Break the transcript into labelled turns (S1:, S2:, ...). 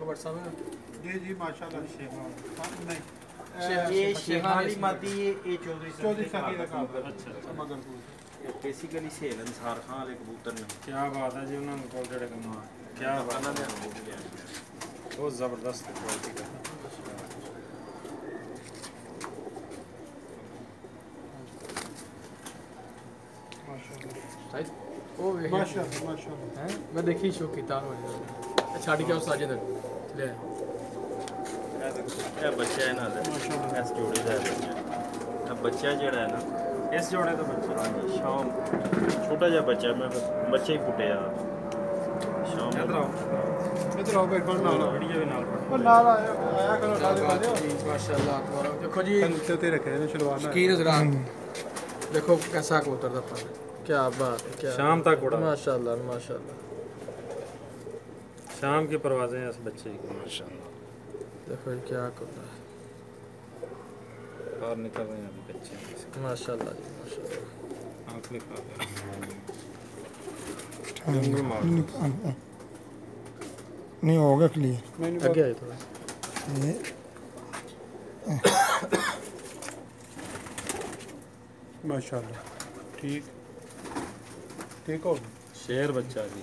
S1: भट्ट साहब?
S2: जी जी माशाल्लाह शेखान नहीं
S3: ये शेखानी मादी ये
S2: चौधरी सखी का काम।
S3: अच्छा
S2: मगर
S3: बेसिकली सेल अंसार खान वाले कबूतर ने।
S4: क्या बात है जी, उन्होंने कोल जेड़े कमा क्या बात है, बहुत ज़बरदस्त क्वालिटी का।
S1: शायद वो
S2: माशाल्लाह माशाल्लाह
S1: हैं मैं देखी शो कीता छाड़ के उस साजे तक ले
S3: ਇਹ ਬੱਚਾ ਇਹਨਾਂ ਦਾ ਇਸ ਜੋੜੇ ਦਾ ਬੱਚਾ। ਇਹ ਬੱਚਾ ਜਿਹੜਾ ਹੈ ਨਾ
S4: इस जोड़े का बच्चा
S3: ਹਾਂਜੀ ਸ਼ਾਮ ਛੋਟਾ ਜਿਹਾ ਬੱਚਾ ਮੈਂ ਬੱਚਾ ਹੀ ਫੁੱਟਿਆ ਸ਼ਾਮ
S4: इधर आओ,
S2: इधर आओ भाई नाल
S4: वीडियो भी नाल
S2: ਉਹ ਨਾਲ ਆਇਆ ਕਰੋ ਨਾਲ ਬੰਦੇ
S1: माशाल्लाह अकबर देखो जी
S2: ਕੰਨ ਤੇ ਰੱਖੇ ਨੇ ਸ਼ਲਵਾਰ ਨਾਲ
S1: शकीन हज़रात देखो कैसा कबूतर था पर क्या बात है क्या
S4: शाम तक उड़ा।
S1: माशाल्लाह माशाल्लाह
S4: शाम की परवाज़ें हैं इस बच्चे की माशाल्लाह।
S1: देखो ये क्या कबूतर है
S4: बाहर निकल रहे हैं अभी बच्चे,
S1: माशाल्लाह जी माशाल्लाह
S4: आँख निकाल
S5: नहीं होगा क्लियर।
S1: आगे आए थोड़ा
S5: ये
S2: माशाल्लाह ठीक ठीक हो
S4: शेर बच्चा जी।